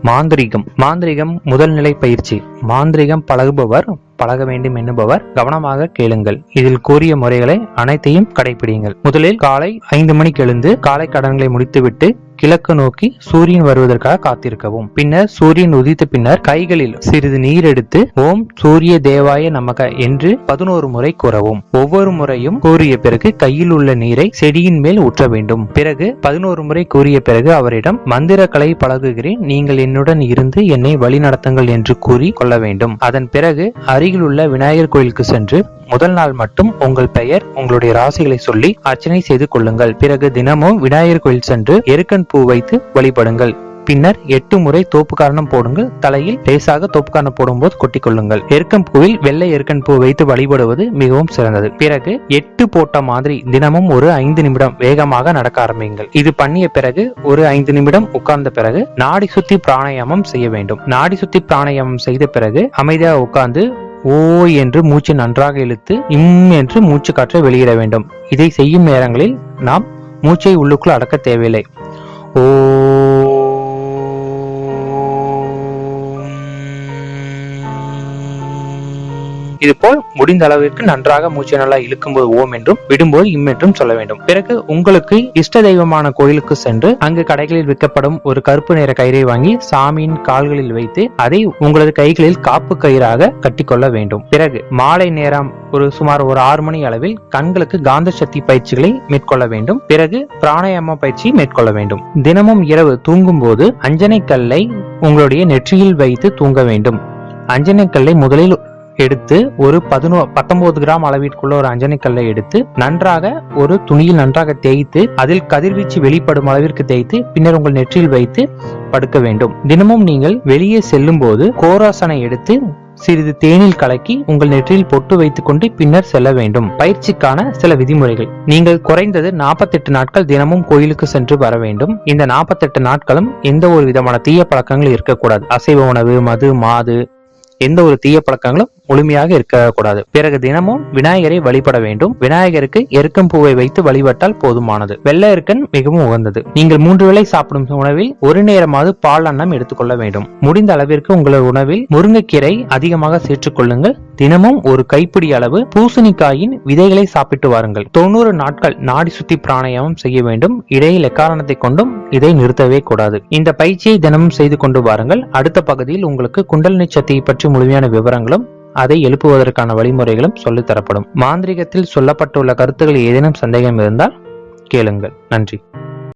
மாந்திரிகம் முதல் நிலை பயிற்சி. மாந்திரிகம் பழகுபவர், பழக வேண்டும் எண்ணுபவர் கவனமாக கேளுங்கள். இதில் கூறிய முறைகளை அனைத்தையும் கடைபிடியுங்கள். முதலில் காலை 5 மணிக்கு எழுந்து காலை கடன்களை முடித்துவிட்டு கிழக்கு நோக்கி சூரியன் வருவதற்காக காத்திருக்கவும். பின்னர் சூரியன் உதித்த பின்னர் கைகளில் சிறிது நீர் எடுத்து ஓம் சூரிய தேவாய நமக என்று 11 முறை கூறவும். ஒவ்வொரு முறையும் கூறிய பிறகு கையில் உள்ள நீரை செடியின் மேல் ஊற்ற வேண்டும். பிறகு 11 முறை கூறிய பிறகு அவரிடம் மந்திரக்கலை பழகுகிறேன், நீங்கள் என்னுடன் இருந்து என்னை வழி நடத்துங்கள் என்று கூறி கொள்ள வேண்டும். அதன் பிறகு அருகில் உள்ள விநாயகர் கோயிலுக்கு சென்று முதல் நாள் மட்டும் உங்கள் பெயர், உங்களுடைய ராசிகளை சொல்லி அர்ச்சனை செய்து கொள்ளுங்கள். பிறகு தினமும் விநாயகர் கோயில் சென்று எருக்கன் பூ வைத்து வழிபடுங்கள். பின்னர் 8 முறை தோப்பு காரணம் போடுங்கள். தலையில் லேசாக தோப்பு காரணம் போடும்போது கொட்டிக் கொள்ளுங்கள். எருக்கன் பூவில் வெள்ளை எருக்கன் பூ வைத்து வழிபடுவது மிகவும் சிறந்தது. பிறகு 8 போட்ட மாதிரி தினமும் ஒரு 5 நிமிடம் வேகமாக நடக்க ஆரம்பியுங்கள். இது பண்ணிய பிறகு ஒரு 5 நிமிடம் உட்கார்ந்த பிறகு நாடி சுத்தி பிராணாயாமம் செய்ய வேண்டும். நாடி சுத்தி பிராணாயாமம் செய்த பிறகு அமைதியாக உட்கார்ந்து ஓ என்று மூச்சு நன்றாக இழுத்து இம் என்று மூச்சு காற்றை வெளியிட வேண்டும். இதை செய்யும் நேரங்களில் நாம் மூச்சை உள்ளுக்குள் அடக்க தேவையில்லை. ஓ இதுபோல் முடிந்த அளவிற்கு நன்றாக மூச்சை நல்லா இழுக்கும்போது ஓம் என்றும் விடும்போது இம் என்றும் சொல்ல வேண்டும். பிறகு உங்களுக்கு இஷ்ட தெய்வமான கோயிலுக்கு சென்று அங்கு கடைகளில் விற்கப்படும் ஒரு கருப்பு நிற கயிறை வாங்கி சாமியின் கால்களில் வைத்து அதை உங்களது கைகளில் காப்பு கயிறாக கட்டிக்கொள்ள வேண்டும். பிறகு மாலை நேரம் சுமார் ஒரு 6 மணி அளவில் கண்களுக்கு காந்த சக்தி பயிற்சிகளை மேற்கொள்ள வேண்டும். பிறகு பிராணாயாம பயிற்சி மேற்கொள்ள வேண்டும். தினமும் இரவு தூங்கும் போது அஞ்சனை கல்லை உங்களுடைய நெற்றியில் வைத்து தூங்க வேண்டும். அஞ்சனை கல்லை முதலில் எடுத்து ஒரு 19 கிராம் அளவிற்குள்ள ஒரு அஞ்சனை கல்லை எடுத்து நன்றாக ஒரு துணியில் நன்றாக தேய்த்து அதில் கதிர்வீச்சு வெளிப்படும் அளவிற்கு தேய்த்து பின்னர் உங்கள் நெற்றியில் வைத்து படுக்க வேண்டும். தினமும் நீங்கள் வெளியே செல்லும் போது கோராசனை எடுத்து சிறிது தேனில் கலக்கி உங்கள் நெற்றியில் பொட்டு வைத்துக் கொண்டு பின்னர் செல்ல வேண்டும். பயிற்சிக்கான சில விதிமுறைகள். நீங்கள் குறைந்தது 48 நாட்கள் தினமும் கோயிலுக்கு சென்று வர வேண்டும். இந்த 48 நாட்களும் எந்த ஒரு விதமான தீய பழக்கங்கள் இருக்கக்கூடாது. அசைவ உணவு, மது, மாது, எந்த ஒரு தீய பழக்கங்களும் முழுமையாக இருக்கக்கூடாது. பிறகு தினமும் விநாயகரை வழிபட வேண்டும். விநாயகருக்கு எருக்கம் பூவை வைத்து வழிபட்டால் போதுமானது. வெள்ளை எருக்கன் மிகவும் உகந்தது. நீங்கள் 3 வேளை சாப்பிடும் உணவில் ஒரு நேரமாவது பால் அன்னம் எடுத்துக்கொள்ள வேண்டும். முடிந்த அளவிற்கு உங்களது உணவில் முருங்கைக்கீரை அதிகமாக சேர்த்துக் கொள்ளுங்கள். தினமும் ஒரு கைப்பிடி அளவு பூசணிக்காயின் விதைகளை சாப்பிட்டு வாருங்கள். 90 நாட்கள் நாடி சுத்தி பிராணாயாமம் செய்ய வேண்டும். இடையில் எக்காரணத்தை கொண்டும் இதை நிறுத்தவே கூடாது. இந்த பயிற்சியை தினமும் செய்து கொண்டு வாருங்கள். அடுத்த பகுதியில் உங்களுக்கு குண்டலினி சக்தியை பற்றி முழுமையான விவரங்களும் அதை எழுப்புவதற்கான வழிமுறைகளும் சொல்லித் தரப்படும். மாந்திரிகத்தில் சொல்லப்பட்டுள்ள கருத்துக்கள் ஏதேனும் சந்தேகம் இருந்தால் கேளுங்கள். நன்றி.